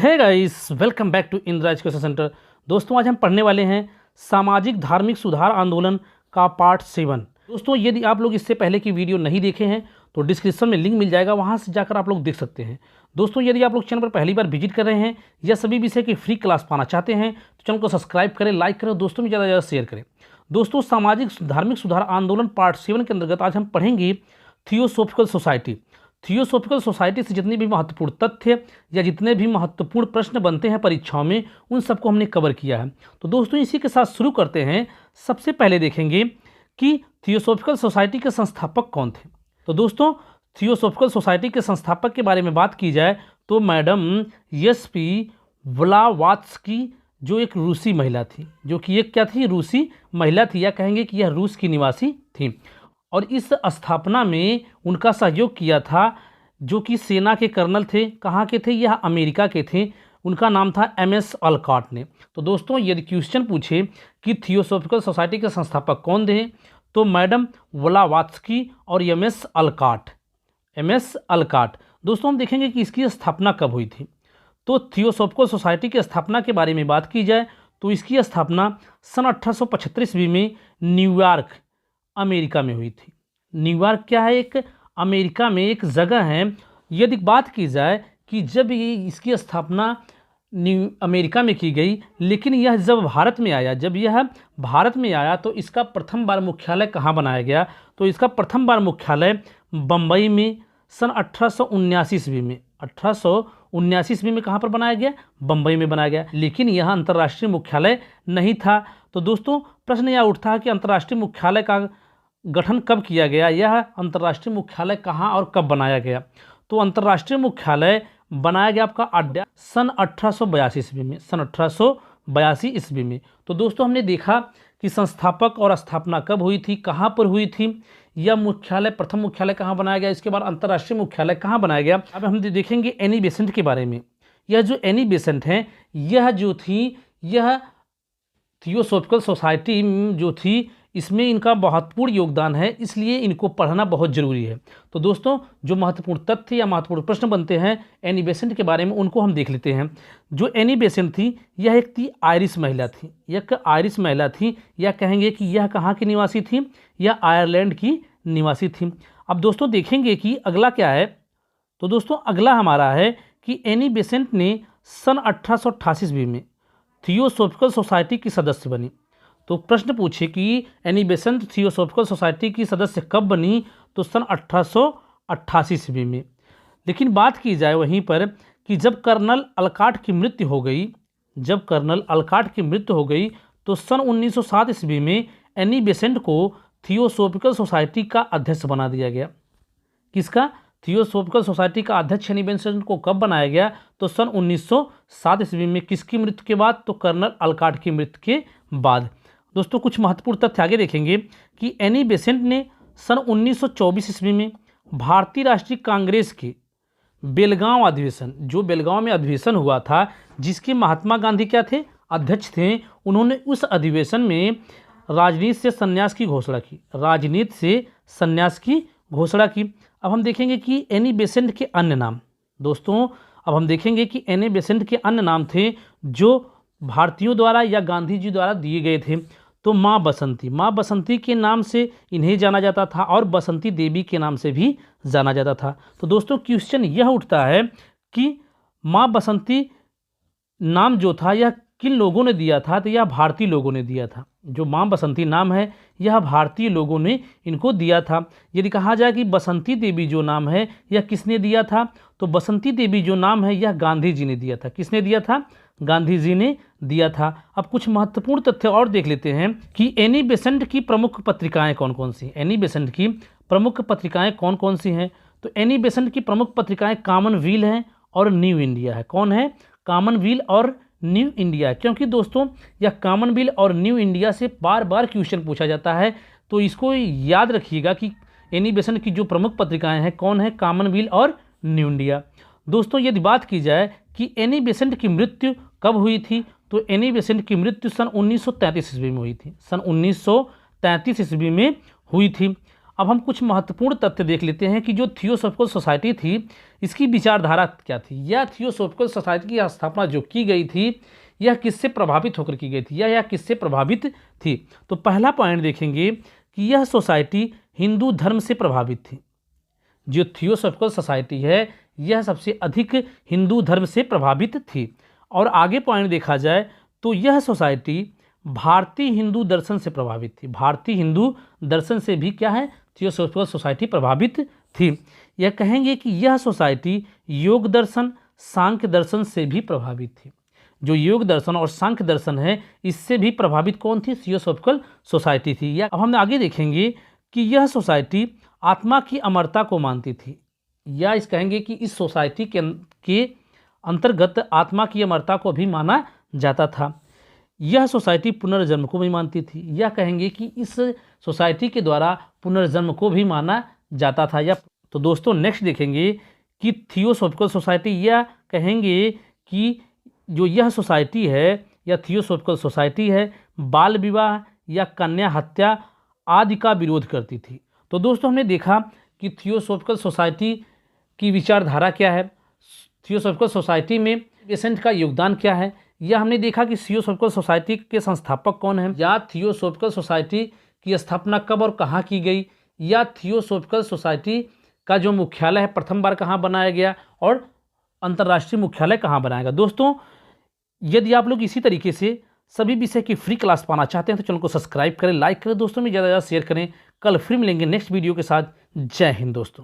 है guys, welcome back to Indira education centre. दोस्तों, आज हम पढ़ने वाले हैं सामाजिक धार्मिक सुधार आंदोलन का पार्ट 7। दोस्तों, यदि आप लोग इससे पहले की वीडियो नहीं देखे हैं तो डिस्क्रिप्शन में लिंक मिल जाएगा, वहां से जाकर आप लोग देख सकते हैं। दोस्तों, यदि आप लोग चैनल पर पहली बार विजिट कर रहे हैं या सभी विषय की फ्री क्लास पाना चाहते हैं तो चैनल को सब्सक्राइब करें, लाइक करें, दोस्तों में ज़्यादा से ज़्यादा शेयर करें। दोस्तों, सामाजिक धार्मिक सुधार आंदोलन पार्ट 7 के अंतर्गत आज हम पढ़ेंगे थियोसॉफिकल सोसाइटी। थियोसॉफिकल सोसाइटी से जितने भी महत्वपूर्ण तथ्य या जितने भी महत्वपूर्ण प्रश्न बनते हैं परीक्षाओं में, उन सबको हमने कवर किया है। तो दोस्तों, इसी के साथ शुरू करते हैं। सबसे पहले देखेंगे कि थियोसॉफिकल सोसाइटी के संस्थापक कौन थे। तो दोस्तों, थियोसॉफिकल सोसाइटी के संस्थापक के बारे में बात की जाए तो मैडम एस.पी. ब्लावात्स्की, जो एक रूसी महिला थी, जो कि एक क्या थी, रूसी महिला थी, या कहेंगे कि यह रूस की निवासी थी। और इस स्थापना में उनका सहयोग किया था जो कि सेना के कर्नल थे। कहाँ के थे? यह अमेरिका के थे। उनका नाम था एम.एस. अलकॉट ने। तो दोस्तों, यदि क्वेश्चन पूछे कि थियोसॉफिकल सोसाइटी के संस्थापक कौन थे तो मैडम ब्लावात्स्की और एम.एस. अलकॉट। एम.एस. अलकॉट। दोस्तों, हम देखेंगे कि इसकी स्थापना कब हुई थी। तो थियोसॉफिकल सोसाइटी की स्थापना के बारे में बात की जाए तो इसकी स्थापना सन 1875 ईस्वी में न्यूयॉर्क, अमेरिका में हुई थी। न्यूयॉर्क क्या है? एक अमेरिका में एक जगह है। यदि बात की जाए कि जब ये इसकी स्थापना अमेरिका में की गई, लेकिन यह जब भारत में आया तो इसका प्रथम बार मुख्यालय कहाँ बनाया गया? तो इसका प्रथम बार मुख्यालय बम्बई में सन 1879 ईस्वी में। 1879 ईस्वी में कहाँ पर बनाया गया? बम्बई में बनाया गया। लेकिन यह अंतर्राष्ट्रीय मुख्यालय नहीं था। तो दोस्तों, प्रश्न यह उठता है कि अंतर्राष्ट्रीय मुख्यालय का गठन कब किया गया? यह अंतर्राष्ट्रीय मुख्यालय कहाँ और कब बनाया गया? तो अंतर्राष्ट्रीय मुख्यालय बनाया गया आपका अड्डा सन 1882 ईस्वी में। सन 1882 ईस्वी में। तो दोस्तों, हमने देखा कि संस्थापक और स्थापना कब हुई थी, कहाँ पर हुई थी, यह मुख्यालय, प्रथम मुख्यालय कहाँ बनाया गया, इसके बाद अंतर्राष्ट्रीय मुख्यालय कहाँ बनाया गया। अब हम देखेंगे एनी बेसेंट के बारे में। यह जो एनी बेसेंट है, यह जो थी, यह थियोसॉफिकल सोसाइटी जो थी, इसमें इनका महत्वपूर्ण योगदान है, इसलिए इनको पढ़ना बहुत ज़रूरी है। तो दोस्तों, जो महत्वपूर्ण तथ्य या महत्वपूर्ण प्रश्न बनते हैं एनी बेसेंट के बारे में, उनको हम देख लेते हैं। जो एनी बेसेंट थी, यह एक थी आयरिश महिला थी। यह आयरिश महिला थी, या कहेंगे कि यह कहाँ की निवासी थी? यह आयरलैंड की निवासी थी। अब दोस्तों, देखेंगे कि अगला क्या है। तो दोस्तों, अगला हमारा है कि एनी बेसेंट ने सन 1888 ईस्वी में थियोसॉफिकल सोसाइटी की सदस्य बनी। तो प्रश्न पूछे कि एनी बेसेंट थियोसॉफिकल सोसाइटी की सदस्य कब बनी? तो सन 1888 ईस्वी में। लेकिन बात की जाए वहीं पर कि जब कर्नल अलकॉट की मृत्यु हो गई, तो सन 1907 ईस्वी में एनी बेसेंट को थियोसॉफिकल सोसाइटी का अध्यक्ष बना दिया गया। किसका? थियोसॉफिकल सोसाइटी का अध्यक्ष एनी बेसेंट को कब बनाया गया? तो सन 1907 ईस्वी में। किसकी मृत्यु के बाद? तो कर्नल अलकॉट की मृत्यु के बाद। दोस्तों, कुछ महत्वपूर्ण तथ्य आगे देखेंगे कि एनी बेसेंट ने सन 1924 ईस्वी में भारतीय राष्ट्रीय कांग्रेस के बेलगांव अधिवेशन, जो बेलगांव में अधिवेशन हुआ था, जिसके महात्मा गांधी क्या थे? अध्यक्ष थे। उन्होंने उस अधिवेशन में राजनीति से संन्यास की घोषणा की। अब हम देखेंगे कि एनी बेसेंट के अन्य नाम। दोस्तों, अब हम देखेंगे कि एनी बेसेंट के अन्य नाम थे जो भारतीयों द्वारा या गांधी जी द्वारा दिए गए थे। तो माँ बसंती के नाम से इन्हें जाना जाता था, और बसंती देवी के नाम से भी जाना जाता था। तो दोस्तों, क्वेश्चन यह उठता है कि माँ बसंती नाम जो था, यह किन लोगों ने दिया था? तो यह भारतीय लोगों ने दिया था। जो माँ बसंती नाम है, यह भारतीय लोगों ने इनको दिया था। यदि कहा जाए कि बसंती देवी जो नाम है, यह किसने दिया था? तो बसंती देवी जो नाम है, यह गांधी जी ने दिया था। किसने दिया था? गांधी जी ने दिया था। अब कुछ महत्वपूर्ण तथ्य और देख लेते हैं कि एनी बेसेंट की प्रमुख पत्रिकाएं कौन कौन सी? एनी बेसेंट की प्रमुख पत्रिकाएं कौन कौन सी हैं? तो एनी बेसेंट की प्रमुख पत्रिकाएं कॉमनवेल्थ हैं और न्यू इंडिया है। कौन है? कॉमनवेल्थ और न्यू इंडिया। क्योंकि दोस्तों, यह कॉमनवेल्थ और न्यू इंडिया से बार बार क्वेश्चन पूछा जाता है, तो इसको याद रखिएगा कि एनी बेसेंट की जो प्रमुख पत्रिकाएं हैं कौन है? कॉमनवेल्थ और न्यू इंडिया। दोस्तों, यदि बात की जाए कि एनी बेसेंट की मृत्यु कब हुई थी, तो एनी बेसेंट की मृत्यु सन 1933 ईस्वी में हुई थी। सन 1933 ईस्वी में हुई थी। अब हम कुछ महत्वपूर्ण तथ्य देख लेते हैं कि जो थियोसॉफिकल सोसाइटी थी इसकी विचारधारा क्या थी, या थियोसॉफिकल सोसाइटी की स्थापना जो की गई थी यह किससे प्रभावित होकर की गई थी, या यह किससे प्रभावित थी। तो पहला पॉइंट देखेंगे कि यह सोसाइटी हिंदू धर्म से प्रभावित थी। जो थियोसॉफिकल सोसाइटी है यह सबसे अधिक हिंदू धर्म से प्रभावित थी। और आगे पॉइंट देखा जाए तो यह सोसाइटी भारतीय हिंदू दर्शन से प्रभावित थी। भारतीय हिंदू दर्शन से भी क्या है, थियोसॉफिकल सोसाइटी प्रभावित थी। यह कहेंगे कि यह सोसाइटी योग दर्शन, सांख्य दर्शन से भी प्रभावित थी। जो योग दर्शन और सांख्य दर्शन है इससे भी प्रभावित कौन थी, थियोसॉफिकल सोसाइटी थी। या अब हम आगे देखेंगे कि यह सोसाइटी आत्मा की अमरता को मानती थी, या इस कहेंगे कि इस सोसाइटी के अंतर्गत आत्मा की अमरता को भी माना जाता था। यह सोसाइटी पुनर्जन्म को भी मानती थी, या कहेंगे कि इस सोसाइटी के द्वारा पुनर्जन्म को भी माना जाता था। या तो दोस्तों नेक्स्ट देखेंगे कि थियोसॉफिकल सोसाइटी, या कहेंगे कि जो यह सोसाइटी है या थियोसॉफिकल सोसाइटी है बाल विवाह या कन्या हत्या आदि का विरोध करती थी। तो दोस्तों हमने देखा कि थियोसॉफिकल सोसाइटी की विचारधारा क्या है, थियोसॉफिकल सोसाइटी में बेसेंट का योगदान क्या है, या हमने देखा कि थियोसॉफिकल सोसाइटी के संस्थापक कौन हैं, या थियोसॉफिकल सोसाइटी की स्थापना कब और कहाँ की गई, या थियोसॉफिकल सोसाइटी का जो मुख्यालय है प्रथम बार कहाँ बनाया गया और अंतर्राष्ट्रीय मुख्यालय कहाँ बनाया गया। दोस्तों यदि आप लोग इसी तरीके से सभी विषय की फ्री क्लास पाना चाहते हैं तो चैनल को सब्सक्राइब करें, लाइक करें, दोस्तों में ज़्यादा से ज़्यादा शेयर करें। कल फिर मिलेंगे नेक्स्ट वीडियो के साथ। जय हिंद दोस्तों।